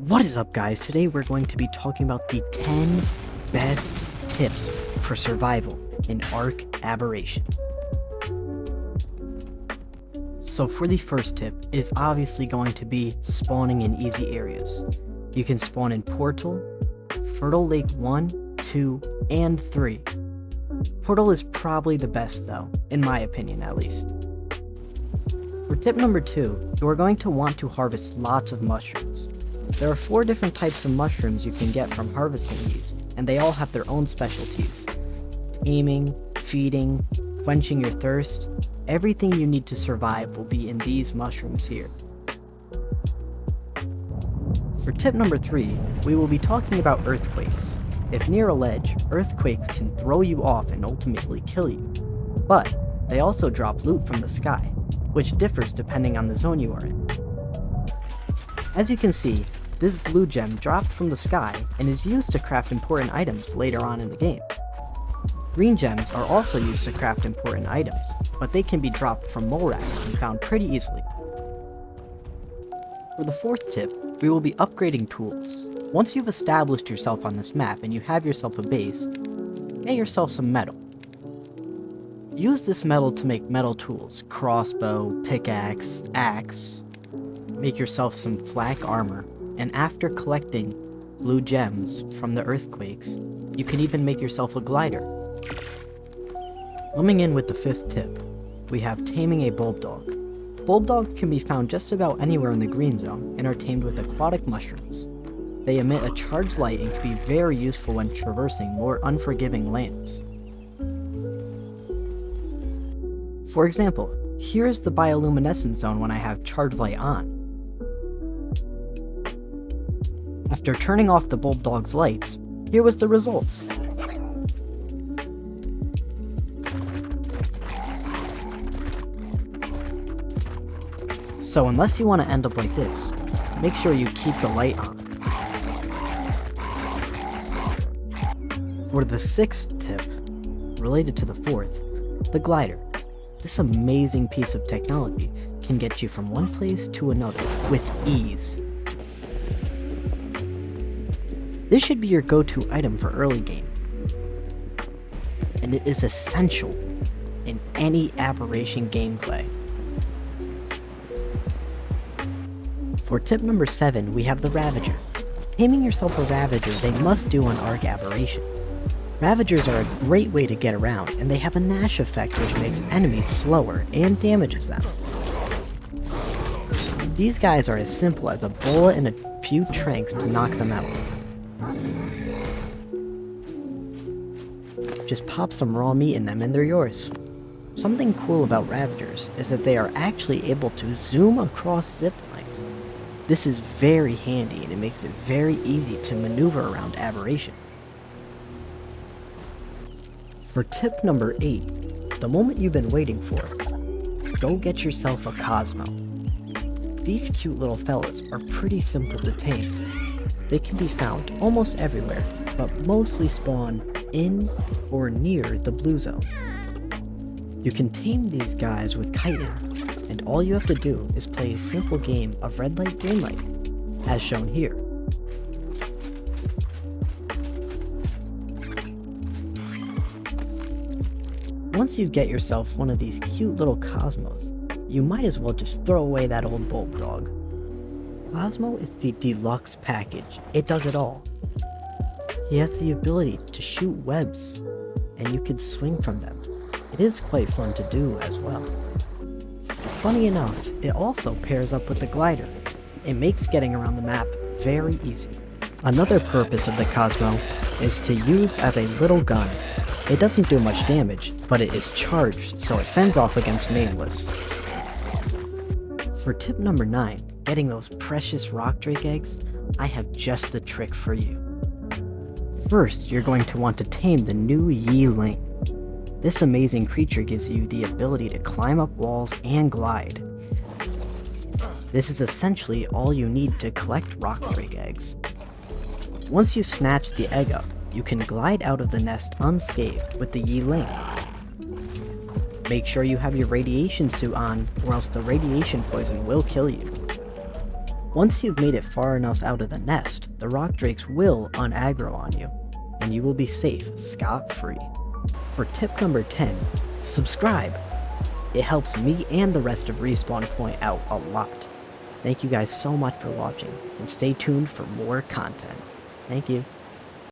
What is up, guys? Today we're going to be talking about the 10 best tips for survival in Ark Aberration. So for the first tip, it is obviously going to be spawning in easy areas. You can spawn in Portal, Fertile Lake 1, 2, and 3. Portal is probably the best though, in my opinion at least. For tip number 2, you are going to want to harvest lots of mushrooms. There are 4 different types of mushrooms you can get from harvesting these, and they all have their own specialties. Aiming, feeding, quenching your thirst, everything you need to survive will be in these mushrooms here. For tip number 3, we will be talking about earthquakes. If near a ledge, earthquakes can throw you off and ultimately kill you. But they also drop loot from the sky, which differs depending on the zone you are in. As you can see, this blue gem dropped from the sky and is used to craft important items later on in the game. Green gems are also used to craft important items, but they can be dropped from mole rats and found pretty easily. For the 4th tip, we will be upgrading tools. Once you've established yourself on this map and you have yourself a base, get yourself some metal. Use this metal to make metal tools, crossbow, pickaxe, axe. Make yourself some flak armor, and after collecting blue gems from the earthquakes, you can even make yourself a glider. Coming in with the 5th tip, we have taming a bulb dog. Bulb dogs can be found just about anywhere in the green zone and are tamed with aquatic mushrooms. They emit a charged light and can be very useful when traversing more unforgiving lands. For example, here is the bioluminescent zone when I have charged light on. After turning off the bulb dog's lights, here was the results. So unless you want to end up like this, make sure you keep the light on. For the 6th tip, related to the 4th, the glider. This amazing piece of technology can get you from one place to another with ease. This should be your go-to item for early game, and it is essential in any Aberration gameplay. For tip number 7, we have the Ravager. Taming yourself a Ravager is a must-do on Ark Aberration. Ravagers are a great way to get around, and they have a Nash effect which makes enemies slower and damages them. These guys are as simple as a bullet and a few tranks to knock them out. Just pop some raw meat in them and they're yours. Something cool about Ravagers is that they are actually able to zoom across zip lines. This is very handy and it makes it very easy to maneuver around Aberration. For tip number 8, the moment you've been waiting for, go get yourself a Cosmo. These cute little fellas are pretty simple to tame. They can be found almost everywhere, but mostly spawn in or near the blue zone. You can tame these guys with kiting, and all you have to do is play a simple game of red light, green light, as shown here. Once you get yourself one of these cute little Cosmos, you might as well just throw away that old bulb dog. Cosmo is the deluxe package. It does it all. He has the ability to shoot webs, and you could swing from them. It is quite fun to do as well. Funny enough, it also pairs up with the glider. It makes getting around the map very easy. Another purpose of the Cosmo is to use as a little gun. It doesn't do much damage, but it is charged, so it fends off against nameless. For tip number 9, getting those precious rock drake eggs, I have just the trick for you. First, you're going to want to tame the new Yi-Ling. This amazing creature gives you the ability to climb up walls and glide. This is essentially all you need to collect rock drake eggs. Once you snatch the egg up, you can glide out of the nest unscathed with the Yi-Ling. Make sure you have your radiation suit on, or else the radiation poison will kill you. Once you've made it far enough out of the nest, the rock drakes will unaggro on you, and you will be safe, scot-free. For tip number 10, subscribe! It helps me and the rest of Respawn Point out a lot. Thank you guys so much for watching, and stay tuned for more content. Thank you.